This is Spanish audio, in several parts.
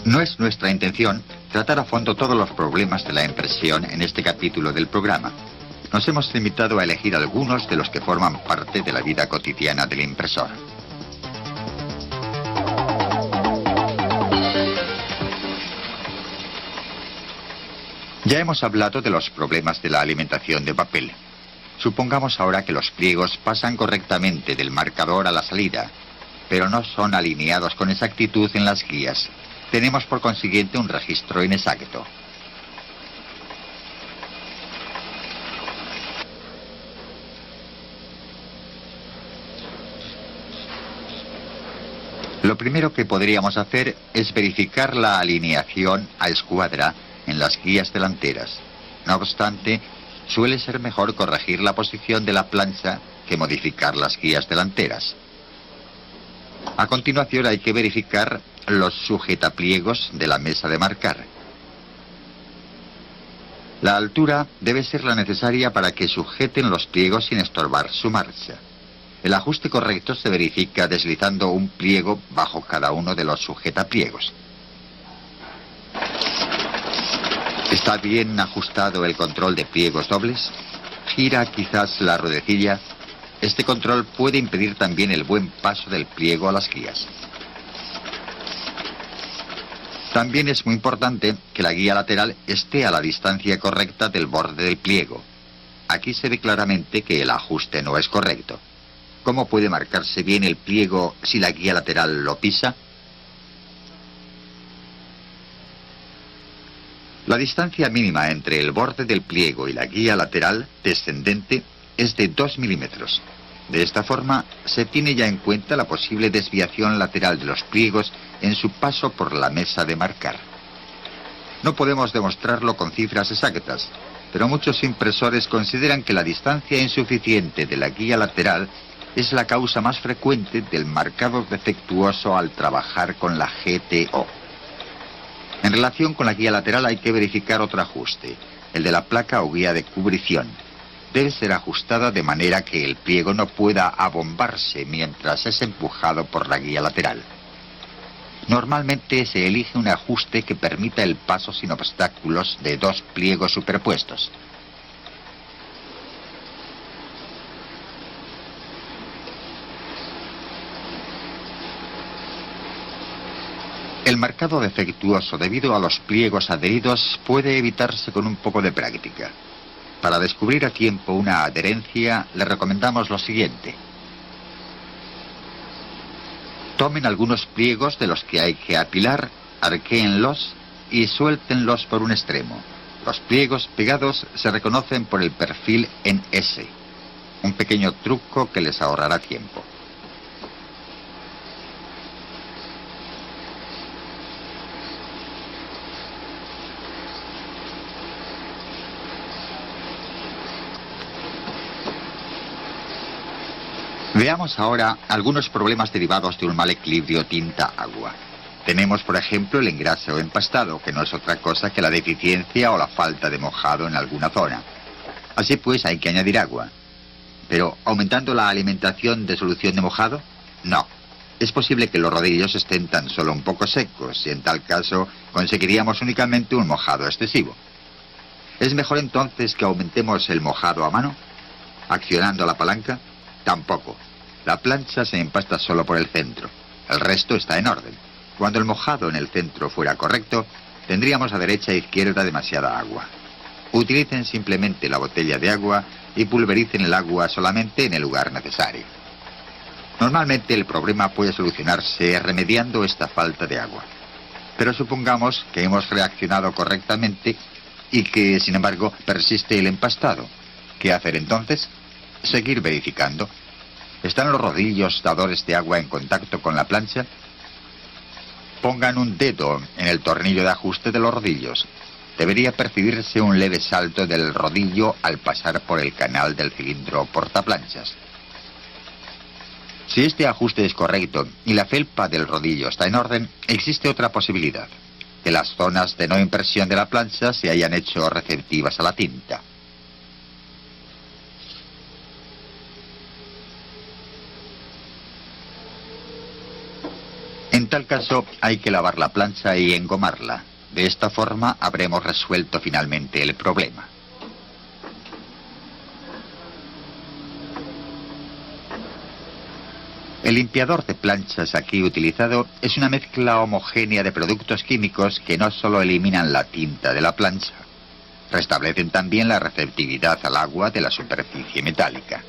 No es nuestra intención tratar a fondo todos los problemas de la impresión en este capítulo del programa. Nos hemos limitado a elegir algunos de los que forman parte de la vida cotidiana del impresor. Ya hemos hablado de los problemas de la alimentación de papel. Supongamos ahora que los pliegos pasan correctamente del marcador a la salida, pero no son alineados con exactitud en las guías. Tenemos por consiguiente un registro inexacto. Lo primero que podríamos hacer es verificar la alineación a escuadra en las guías delanteras. No obstante, suele ser mejor corregir la posición de la plancha que modificar las guías delanteras. A continuación hay que verificar los sujetapliegos de la mesa de marcar. La altura debe ser la necesaria para que sujeten los pliegos sin estorbar su marcha. El ajuste correcto se verifica deslizando un pliego bajo cada uno de los sujetapliegos. ¿Está bien ajustado el control de pliegos dobles? ¿Gira quizás la ruedecilla? Este control puede impedir también el buen paso del pliego a las guías. También es muy importante que la guía lateral esté a la distancia correcta del borde del pliego. Aquí se ve claramente que el ajuste no es correcto. ¿Cómo puede marcarse bien el pliego si la guía lateral lo pisa? La distancia mínima entre el borde del pliego y la guía lateral descendente es de 2 milímetros. De esta forma, se tiene ya en cuenta la posible desviación lateral de los pliegos en su paso por la mesa de marcar. No podemos demostrarlo con cifras exactas, pero muchos impresores consideran que la distancia insuficiente de la guía lateral es la causa más frecuente del marcado defectuoso al trabajar con la GTO. En relación con la guía lateral hay que verificar otro ajuste, el de la placa o guía de cubrición. Debe ser ajustada de manera que el pliego no pueda abombarse mientras es empujado por la guía lateral. Normalmente se elige un ajuste que permita el paso sin obstáculos de 2 pliegos superpuestos. El marcado defectuoso debido a los pliegos adheridos puede evitarse con un poco de práctica. Para descubrir a tiempo una adherencia, le recomendamos lo siguiente. Tomen algunos pliegos de los que hay que apilar, arquéenlos y suéltenlos por un extremo. Los pliegos pegados se reconocen por el perfil en S. Un pequeño truco que les ahorrará tiempo. Veamos ahora algunos problemas derivados de un mal equilibrio tinta-agua. Tenemos, por ejemplo, el engrase o empastado, que no es otra cosa que la deficiencia o la falta de mojado en alguna zona. Así pues, hay que añadir agua. Pero, ¿aumentando la alimentación de solución de mojado? No. Es posible que los rodillos estén tan solo un poco secos, y en tal caso conseguiríamos únicamente un mojado excesivo. ¿Es mejor entonces que aumentemos el mojado a mano? ¿Accionando la palanca? Tampoco. La plancha se empasta solo por el centro. El resto está en orden. Cuando el mojado en el centro fuera correcto, tendríamos a derecha e izquierda demasiada agua. Utilicen simplemente la botella de agua y pulvericen el agua solamente en el lugar necesario. Normalmente el problema puede solucionarse remediando esta falta de agua. Pero supongamos que hemos reaccionado correctamente y que, sin embargo, persiste el empastado. ¿Qué hacer entonces? Seguir verificando. ¿Están los rodillos dadores de agua en contacto con la plancha? Pongan un dedo en el tornillo de ajuste de los rodillos. Debería percibirse un leve salto del rodillo al pasar por el canal del cilindro portaplanchas. Si este ajuste es correcto y la felpa del rodillo está en orden, existe otra posibilidad: que las zonas de no impresión de la plancha se hayan hecho receptivas a la tinta. En tal caso, hay que lavar la plancha y engomarla. De esta forma habremos resuelto finalmente el problema. El limpiador de planchas aquí utilizado es una mezcla homogénea de productos químicos que no solo eliminan la tinta de la plancha, restablecen también la receptividad al agua de la superficie metálica.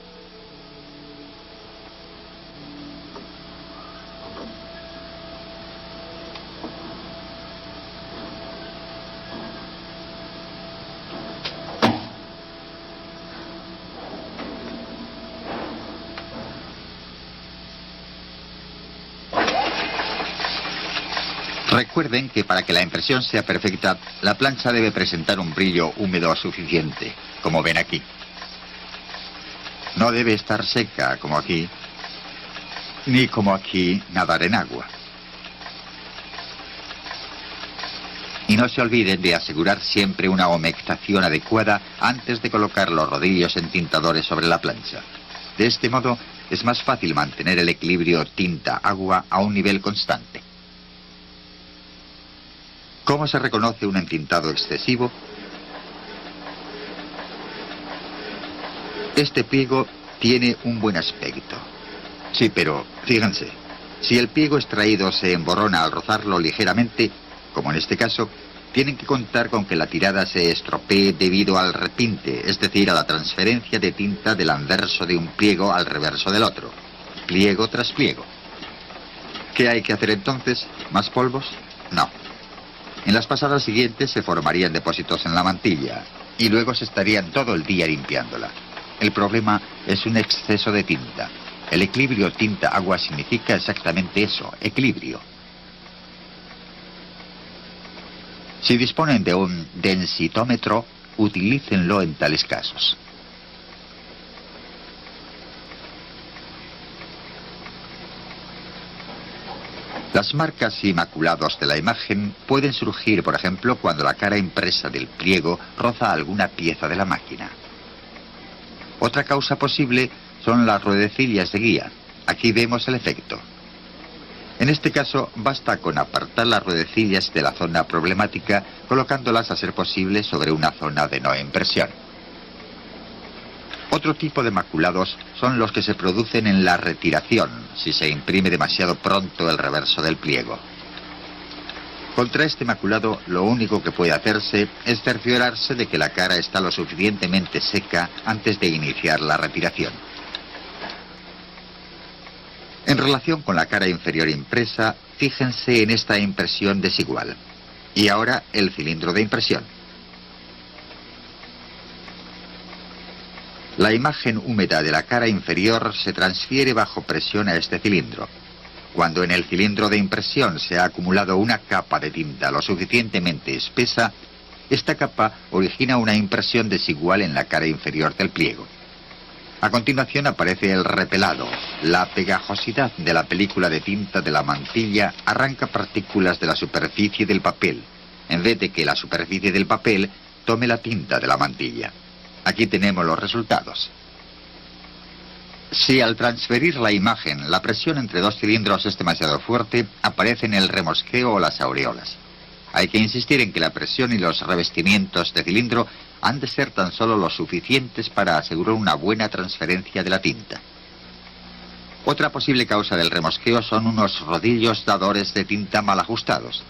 Recuerden que para que la impresión sea perfecta, la plancha debe presentar un brillo húmedo suficiente, como ven aquí. No debe estar seca, como aquí, ni como aquí, nadar en agua. Y no se olviden de asegurar siempre una humectación adecuada antes de colocar los rodillos entintadores sobre la plancha. De este modo, es más fácil mantener el equilibrio tinta-agua a un nivel constante. ¿Cómo se reconoce un entintado excesivo? Este pliego tiene un buen aspecto. Sí, pero fíjense, si el pliego extraído se emborrona al rozarlo ligeramente, como en este caso, tienen que contar con que la tirada se estropee debido al repinte, es decir, a la transferencia de tinta del anverso de un pliego al reverso del otro, pliego tras pliego. ¿Qué hay que hacer entonces? ¿Más polvos? No. En las pasadas siguientes se formarían depósitos en la mantilla y luego se estarían todo el día limpiándola. El problema es un exceso de tinta. El equilibrio tinta-agua significa exactamente eso, equilibrio. Si disponen de un densitómetro, utilícenlo en tales casos. Las marcas y maculados de la imagen pueden surgir, por ejemplo, cuando la cara impresa del pliego roza alguna pieza de la máquina. Otra causa posible son las ruedecillas de guía. Aquí vemos el efecto. En este caso, basta con apartar las ruedecillas de la zona problemática, colocándolas a ser posible sobre una zona de no impresión. Otro tipo de maculados son los que se producen en la retiración, si se imprime demasiado pronto el reverso del pliego. Contra este maculado, lo único que puede hacerse es cerciorarse de que la cara está lo suficientemente seca antes de iniciar la retiración. En relación con la cara inferior impresa, fíjense en esta impresión desigual. Y ahora el cilindro de impresión. La imagen húmeda de la cara inferior se transfiere bajo presión a este cilindro. Cuando en el cilindro de impresión se ha acumulado una capa de tinta lo suficientemente espesa, esta capa origina una impresión desigual en la cara inferior del pliego. A continuación aparece el repelado. La pegajosidad de la película de tinta de la mantilla arranca partículas de la superficie del papel, en vez de que la superficie del papel tome la tinta de la mantilla. Aquí tenemos los resultados. Si al transferir la imagen la presión entre dos cilindros es demasiado fuerte, aparecen el remosqueo o las aureolas. Hay que insistir en que la presión y los revestimientos de cilindro han de ser tan solo lo suficientes para asegurar una buena transferencia de la tinta. Otra posible causa del remosqueo son unos rodillos dadores de tinta mal ajustados.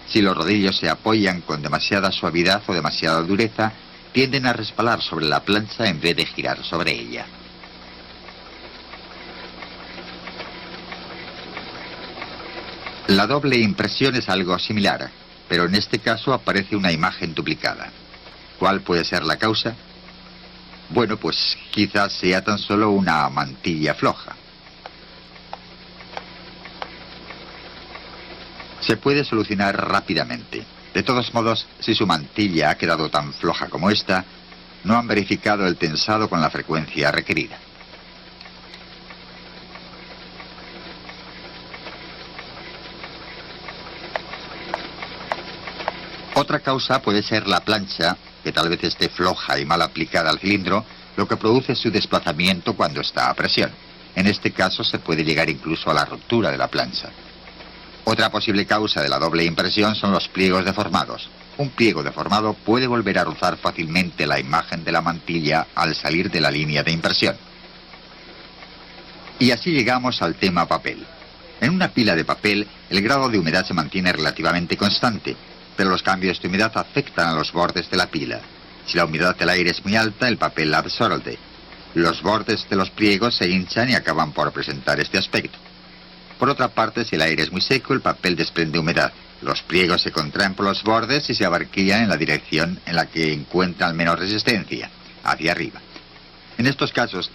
Si los rodillos se apoyan con demasiada suavidad o demasiada dureza, tienden a resbalar sobre la plancha en vez de girar sobre ella. La doble impresión es algo similar, pero en este caso aparece una imagen duplicada. ¿Cuál puede ser la causa? Bueno, pues quizás sea tan solo una mantilla floja. Se puede solucionar rápidamente. De todos modos, si su mantilla ha quedado tan floja como esta, no han verificado el tensado con la frecuencia requerida. Otra causa puede ser la plancha, que tal vez esté floja y mal aplicada al cilindro, lo que produce su desplazamiento cuando está a presión. En este caso se puede llegar incluso a la ruptura de la plancha. Otra posible causa de la doble impresión son los pliegos deformados. Un pliego deformado puede volver a rozar fácilmente la imagen de la mantilla al salir de la línea de impresión. Y así llegamos al tema papel. En una pila de papel, el grado de humedad se mantiene relativamente constante, pero los cambios de humedad afectan a los bordes de la pila. Si la humedad del aire es muy alta, el papel la absorbe. Los bordes de los pliegos se hinchan y acaban por presentar este aspecto. Por otra parte, si el aire es muy seco, el papel desprende humedad. Los pliegos se contraen por los bordes y se abarquillan en la dirección en la que encuentran menos resistencia, hacia arriba. En estos casos,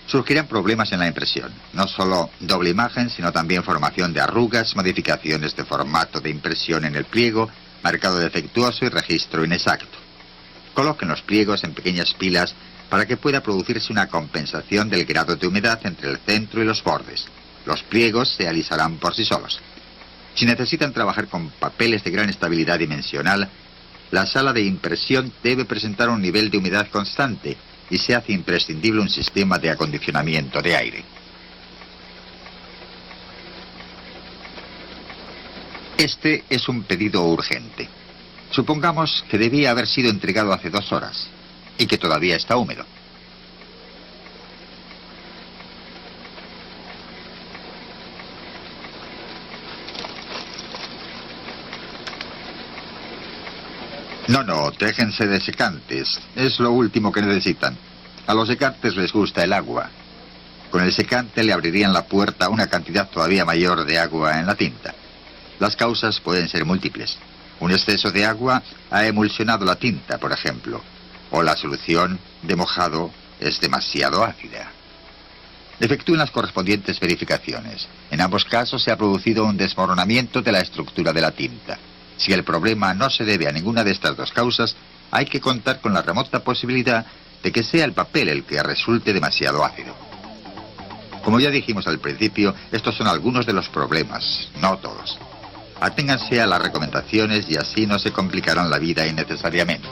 surgirán problemas en la impresión. No solo doble imagen, sino también formación de arrugas, modificaciones de formato de impresión en el pliego, marcado defectuoso y registro inexacto. Coloquen los pliegos en pequeñas pilas para que pueda producirse una compensación del grado de humedad entre el centro y los bordes. Los pliegos se alisarán por sí solos. Si necesitan trabajar con papeles de gran estabilidad dimensional, la sala de impresión debe presentar un nivel de humedad constante y se hace imprescindible un sistema de acondicionamiento de aire. Este es un pedido urgente. Supongamos que debía haber sido entregado hace 2 horas y que todavía está húmedo. No, déjense de secantes. Es lo último que necesitan. A los secantes les gusta el agua. Con el secante le abrirían la puerta a una cantidad todavía mayor de agua en la tinta. Las causas pueden ser múltiples. Un exceso de agua ha emulsionado la tinta, por ejemplo. O la solución de mojado es demasiado ácida. Efectúen las correspondientes verificaciones. En ambos casos se ha producido un desmoronamiento de la estructura de la tinta. Si el problema no se debe a ninguna de estas 2 causas, hay que contar con la remota posibilidad de que sea el papel el que resulte demasiado ácido. Como ya dijimos al principio, estos son algunos de los problemas, no todos. Aténganse a las recomendaciones y así no se complicarán la vida innecesariamente.